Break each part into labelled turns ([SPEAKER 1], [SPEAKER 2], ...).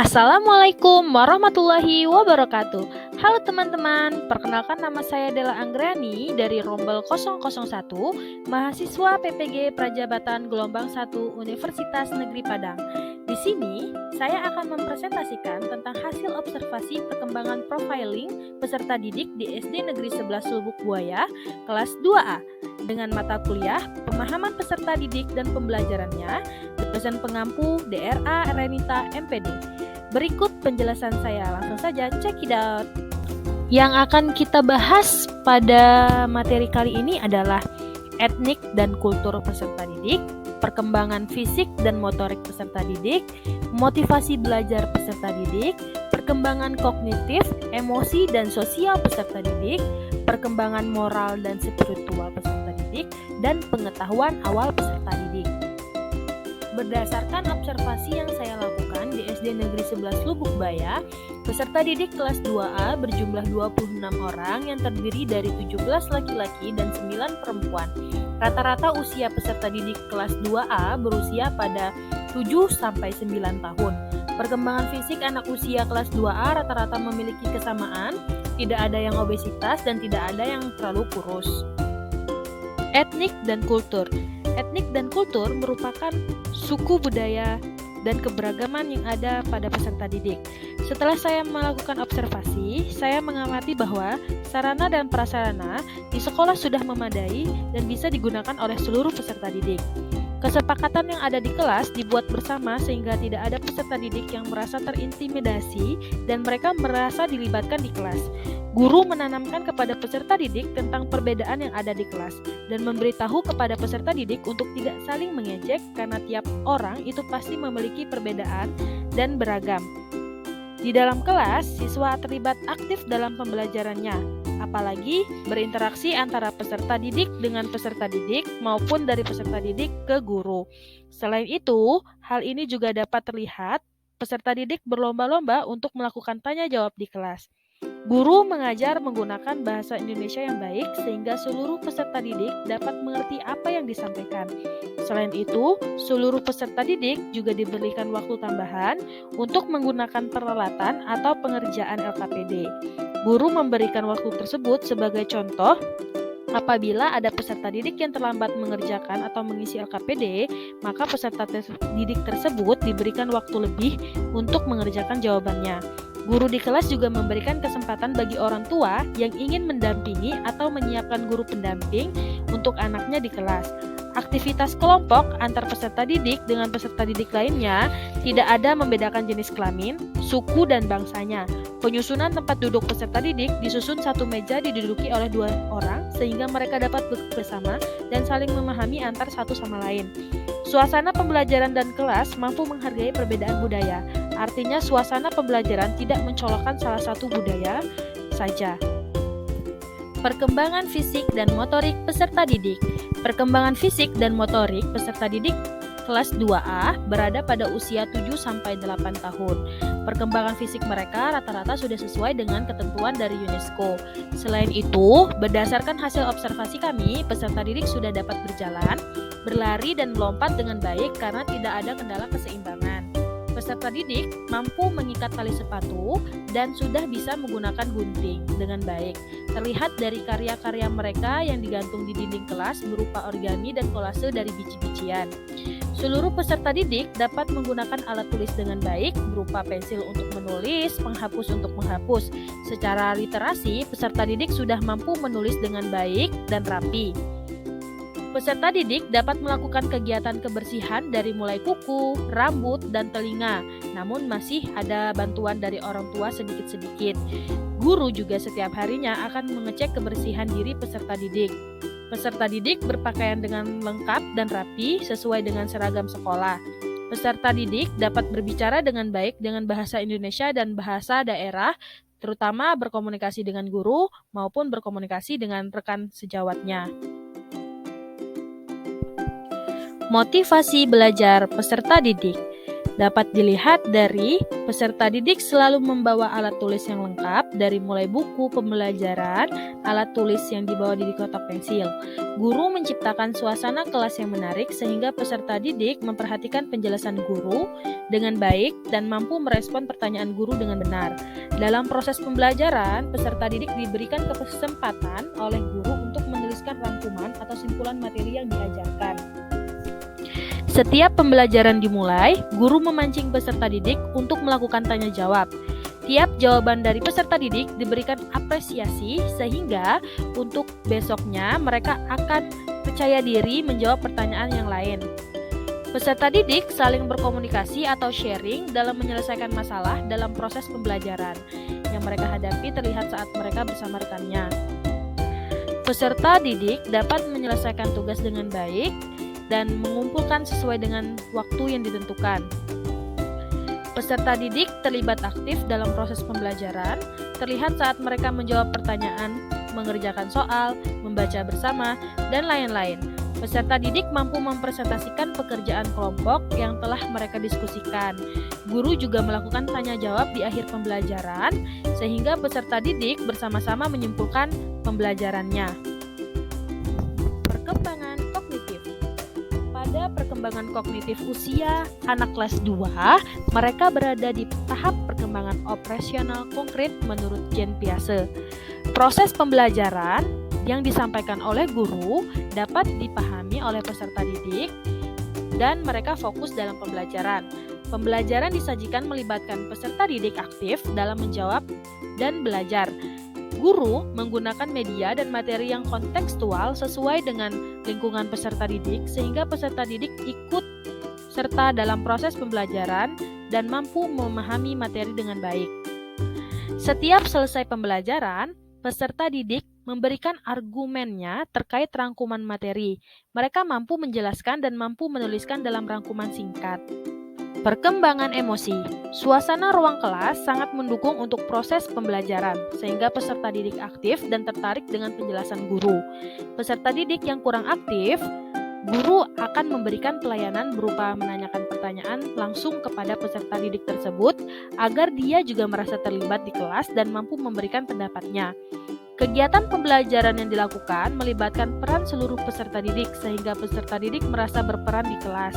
[SPEAKER 1] Assalamualaikum warahmatullahi wabarakatuh. Halo teman-teman, perkenalkan nama saya Della Anggrani dari Rombel 001, mahasiswa PPG Prajabatan Gelombang 1 Universitas Negeri Padang. Di sini, saya akan mempresentasikan tentang hasil observasi perkembangan profiling peserta didik di SD Negeri 11 Lubuk Buaya, kelas 2A, dengan mata kuliah Pemahaman Peserta Didik dan Pembelajarannya, dosen pengampu DRA Renita MPD. Berikut penjelasan saya, langsung saja check it out. Yang akan kita bahas pada materi kali ini adalah etnik dan kultur peserta didik, perkembangan fisik dan motorik peserta didik, motivasi belajar peserta didik, perkembangan kognitif, emosi dan sosial peserta didik, perkembangan moral dan spiritual peserta didik, dan pengetahuan awal peserta didik. Berdasarkan observasi yang saya lakukan di SD Negeri 11 Lubuk Baya, peserta didik kelas 2A berjumlah 26 orang yang terdiri dari 17 laki-laki dan 9 perempuan. Rata-rata usia peserta didik kelas 2A berusia pada 7-9 tahun. Perkembangan fisik anak usia kelas 2A rata-rata memiliki kesamaan, tidak ada yang obesitas dan tidak ada yang terlalu kurus. Etnik dan kultur. Etnik dan kultur merupakan suku budaya dan keberagaman yang ada pada peserta didik. Setelah saya melakukan observasi, saya mengamati bahwa sarana dan prasarana di sekolah sudah memadai dan bisa digunakan oleh seluruh peserta didik. Kesepakatan yang ada di kelas dibuat bersama sehingga tidak ada peserta didik yang merasa terintimidasi dan mereka merasa dilibatkan di kelas. Guru menanamkan kepada peserta didik tentang perbedaan yang ada di kelas dan memberitahu kepada peserta didik untuk tidak saling mengejek karena tiap orang itu pasti memiliki perbedaan dan beragam. Di dalam kelas, siswa terlibat aktif dalam pembelajarannya, apalagi berinteraksi antara peserta didik dengan peserta didik maupun dari peserta didik ke guru. Selain itu, hal ini juga dapat terlihat peserta didik berlomba-lomba untuk melakukan tanya jawab di kelas. Guru mengajar menggunakan bahasa Indonesia yang baik sehingga seluruh peserta didik dapat mengerti apa yang disampaikan. Selain itu, seluruh peserta didik juga diberikan waktu tambahan untuk menggunakan peralatan atau pengerjaan LKPD. Guru memberikan waktu tersebut sebagai contoh apabila ada peserta didik yang terlambat mengerjakan atau mengisi LKPD, maka peserta didik tersebut diberikan waktu lebih untuk mengerjakan jawabannya. Guru di kelas juga memberikan kesempatan bagi orang tua yang ingin mendampingi atau menyiapkan guru pendamping untuk anaknya di kelas. Aktivitas kelompok antar peserta didik dengan peserta didik lainnya tidak ada membedakan jenis kelamin, suku, dan bangsanya. Penyusunan tempat duduk peserta didik disusun satu meja diduduki oleh 2 orang sehingga mereka dapat bersama dan saling memahami antar satu sama lain. Suasana pembelajaran dan kelas mampu menghargai perbedaan budaya. Artinya suasana pembelajaran tidak mencolokkan salah satu budaya saja. Perkembangan fisik dan motorik peserta didik. Perkembangan fisik dan motorik peserta didik kelas 2A berada pada usia 7-8 tahun. Perkembangan fisik mereka rata-rata sudah sesuai dengan ketentuan dari UNESCO. Selain itu, berdasarkan hasil observasi kami, peserta didik sudah dapat berjalan, berlari dan melompat dengan baik karena tidak ada kendala keseimbangan. Peserta didik mampu mengikat tali sepatu dan sudah bisa menggunakan gunting dengan baik. Terlihat dari karya-karya mereka yang digantung di dinding kelas berupa origami dan kolase dari biji-bijian. Seluruh peserta didik dapat menggunakan alat tulis dengan baik berupa pensil untuk menulis, penghapus untuk menghapus. Secara literasi, peserta didik sudah mampu menulis dengan baik dan rapi. Peserta didik dapat melakukan kegiatan kebersihan dari mulai kuku, rambut, dan telinga, namun masih ada bantuan dari orang tua sedikit-sedikit. Guru juga setiap harinya akan mengecek kebersihan diri peserta didik. Peserta didik berpakaian dengan lengkap dan rapi sesuai dengan seragam sekolah. Peserta didik dapat berbicara dengan baik dengan bahasa Indonesia dan bahasa daerah, terutama berkomunikasi dengan guru maupun berkomunikasi dengan rekan sejawatnya. Motivasi belajar peserta didik. Dapat dilihat dari peserta didik selalu membawa alat tulis yang lengkap dari mulai buku pembelajaran, alat tulis yang dibawa di kotak pensil. Guru menciptakan suasana kelas yang menarik sehingga peserta didik memperhatikan penjelasan guru dengan baik dan mampu merespon pertanyaan guru dengan benar. Dalam proses pembelajaran, peserta didik diberikan kesempatan oleh guru untuk menuliskan rangkuman atau simpulan materi yang diajarkan. Setiap pembelajaran dimulai, guru memancing peserta didik untuk melakukan tanya jawab. Tiap jawaban dari peserta didik diberikan apresiasi sehingga untuk besoknya mereka akan percaya diri menjawab pertanyaan yang lain. Peserta didik saling berkomunikasi atau sharing dalam menyelesaikan masalah dalam proses pembelajaran yang mereka hadapi terlihat saat mereka bersama rekannya. Peserta didik dapat menyelesaikan tugas dengan baik dan mengumpulkan sesuai dengan waktu yang ditentukan. Peserta didik terlibat aktif dalam proses pembelajaran, terlihat saat mereka menjawab pertanyaan, mengerjakan soal, membaca bersama, dan lain-lain. Peserta didik mampu mempresentasikan pekerjaan kelompok yang telah mereka diskusikan. Guru juga melakukan tanya jawab di akhir pembelajaran, sehingga peserta didik bersama-sama menyimpulkan pembelajarannya. Perkembangan kognitif. Pada perkembangan kognitif usia anak kelas 2, mereka berada di tahap perkembangan operasional konkret menurut Jean Piaget. Proses pembelajaran yang disampaikan oleh guru dapat dipahami oleh peserta didik dan mereka fokus dalam pembelajaran. Pembelajaran disajikan melibatkan peserta didik aktif dalam menjawab dan belajar. Guru menggunakan media dan materi yang kontekstual sesuai dengan lingkungan peserta didik sehingga peserta didik ikut serta dalam proses pembelajaran dan mampu memahami materi dengan baik. Setiap selesai pembelajaran, peserta didik memberikan argumennya terkait rangkuman materi. Mereka mampu menjelaskan dan mampu menuliskan dalam rangkuman singkat. Perkembangan emosi. Suasana ruang kelas sangat mendukung untuk proses pembelajaran, sehingga peserta didik aktif dan tertarik dengan penjelasan guru. Peserta didik yang kurang aktif, guru akan memberikan pelayanan berupa menanyakan pertanyaan langsung kepada peserta didik tersebut agar dia juga merasa terlibat di kelas dan mampu memberikan pendapatnya. Kegiatan pembelajaran yang dilakukan melibatkan peran seluruh peserta didik sehingga peserta didik merasa berperan di kelas.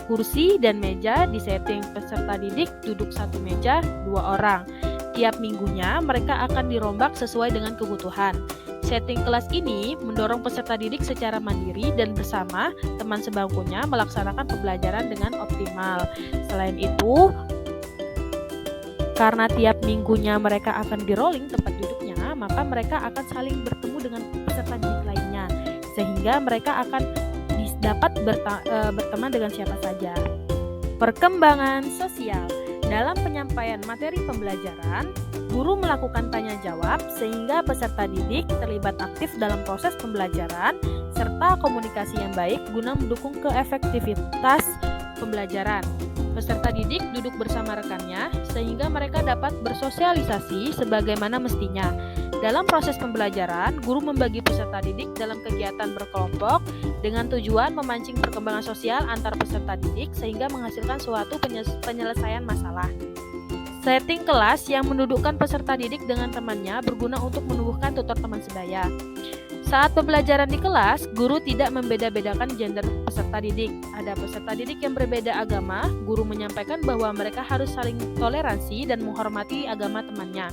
[SPEAKER 1] Kursi dan meja disetting peserta didik duduk satu meja 2 orang. Tiap minggunya mereka akan dirombak sesuai dengan kebutuhan. Setting kelas ini mendorong peserta didik secara mandiri dan bersama teman sebangkunya melaksanakan pembelajaran dengan optimal. Selain itu, karena tiap minggunya mereka akan di-rolling tempat duduknya, maka mereka akan saling bertemu dengan peserta didik lainnya, sehingga mereka akan dapat berteman dengan siapa saja. Perkembangan sosial. Dalam penyampaian materi pembelajaran, guru melakukan tanya jawab sehingga peserta didik terlibat aktif dalam proses pembelajaran serta komunikasi yang baik guna mendukung keefektivitas pembelajaran. Peserta didik duduk bersama rekannya sehingga mereka dapat bersosialisasi sebagaimana mestinya. Dalam proses pembelajaran, guru membagi peserta didik dalam kegiatan berkelompok dengan tujuan memancing perkembangan sosial antar peserta didik sehingga menghasilkan suatu penyelesaian masalah. Setting kelas yang mendudukkan peserta didik dengan temannya berguna untuk menumbuhkan tutor teman sebaya. Saat pembelajaran di kelas, guru tidak membeda-bedakan gender peserta didik. Ada peserta didik yang berbeda agama, guru menyampaikan bahwa mereka harus saling toleransi dan menghormati agama temannya.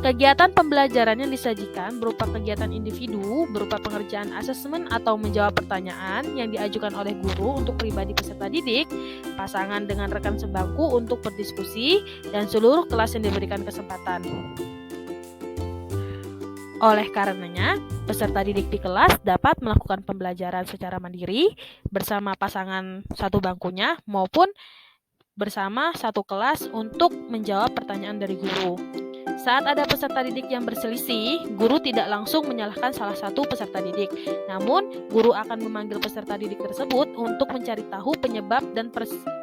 [SPEAKER 1] Kegiatan pembelajaran yang disajikan berupa kegiatan individu, berupa pengerjaan asesmen atau menjawab pertanyaan yang diajukan oleh guru untuk pribadi peserta didik, pasangan dengan rekan sebangku untuk berdiskusi, dan seluruh kelas yang diberikan kesempatan. Oleh karenanya, peserta didik di kelas dapat melakukan pembelajaran secara mandiri bersama pasangan satu bangkunya maupun bersama satu kelas untuk menjawab pertanyaan dari guru. Saat ada peserta didik yang berselisih, guru tidak langsung menyalahkan salah satu peserta didik. Namun, guru akan memanggil peserta didik tersebut untuk mencari tahu penyebab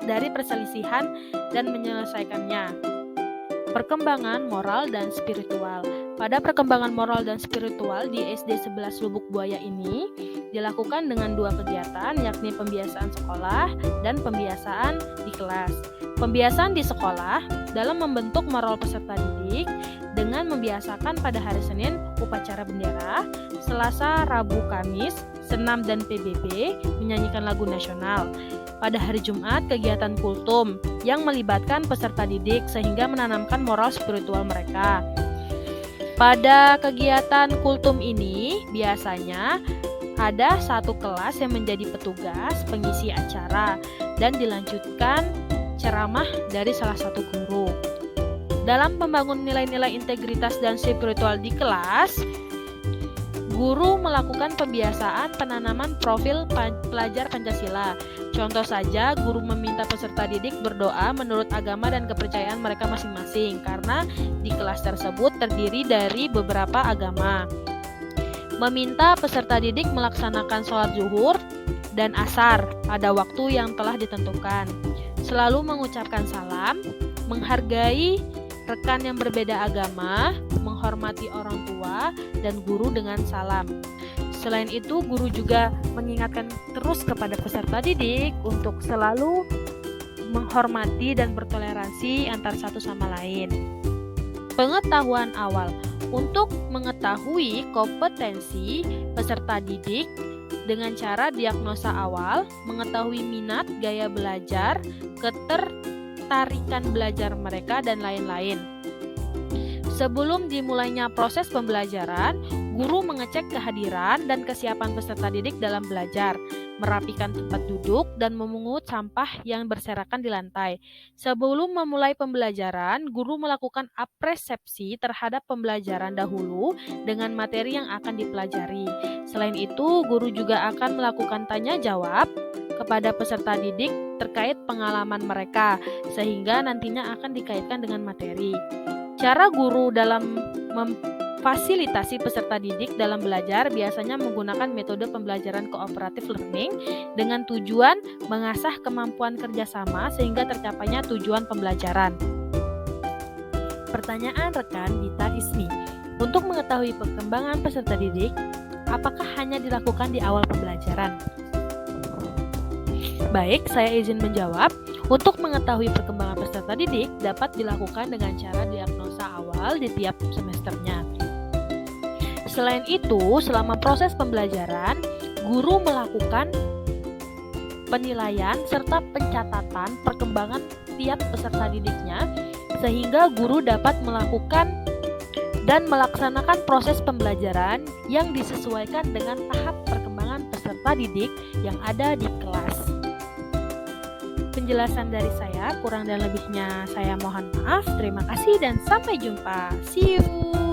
[SPEAKER 1] dari perselisihan dan menyelesaikannya. Perkembangan moral dan spiritual. Pada perkembangan moral dan spiritual di SD 11 Lubuk Buaya ini dilakukan dengan 2 kegiatan, yakni pembiasaan sekolah dan pembiasaan di kelas. Pembiasaan di sekolah dalam membentuk moral peserta didik dengan membiasakan pada hari Senin upacara bendera, Selasa, Rabu, Kamis, senam dan PBB menyanyikan lagu nasional. Pada hari Jumat kegiatan kultum yang melibatkan peserta didik sehingga menanamkan moral spiritual mereka. Pada kegiatan kultum ini biasanya ada satu kelas yang menjadi petugas pengisi acara dan dilanjutkan ceramah dari salah satu guru. Dalam membangun nilai-nilai integritas dan spiritual di kelas, guru melakukan pembiasaan penanaman profil pelajar Pancasila. Contoh saja, guru meminta peserta didik berdoa menurut agama dan kepercayaan mereka masing-masing karena di kelas tersebut terdiri dari beberapa agama. Meminta peserta didik melaksanakan sholat zuhur dan asar pada waktu yang telah ditentukan. Selalu mengucapkan salam, menghargai rekan yang berbeda agama, menghormati orang tua dan guru dengan salam. Selain itu, guru juga mengingatkan terus kepada peserta didik untuk selalu menghormati dan bertoleransi antar satu sama lain. Pengetahuan awal. Untuk mengetahui kompetensi peserta didik dengan cara diagnosa awal, mengetahui minat, gaya belajar, ketertarikan belajar mereka, dan lain-lain. Sebelum dimulainya proses pembelajaran, guru mengecek kehadiran dan kesiapan peserta didik dalam belajar, merapikan tempat duduk, dan memungut sampah yang berserakan di lantai. Sebelum memulai pembelajaran, guru melakukan apresiasi terhadap pembelajaran dahulu dengan materi yang akan dipelajari. Selain itu, guru juga akan melakukan tanya jawab kepada peserta didik terkait pengalaman mereka, sehingga nantinya akan dikaitkan dengan materi. Cara guru dalam memfasilitasi peserta didik dalam belajar biasanya menggunakan metode pembelajaran cooperative learning dengan tujuan mengasah kemampuan kerjasama sehingga tercapainya tujuan pembelajaran. Pertanyaan rekan Dita Ismi, untuk mengetahui perkembangan peserta didik, apakah hanya dilakukan di awal pembelajaran? Baik, saya izin menjawab. Untuk mengetahui perkembangan peserta didik dapat dilakukan dengan cara diagnosa awal di tiap semesternya. Selain itu, selama proses pembelajaran, guru melakukan penilaian serta pencatatan perkembangan tiap peserta didiknya sehingga guru dapat melakukan dan melaksanakan proses pembelajaran yang disesuaikan dengan tahap perkembangan peserta didik yang ada di kelas. Penjelasan dari saya, kurang dan lebihnya saya mohon maaf. Terima kasih dan sampai jumpa. See you.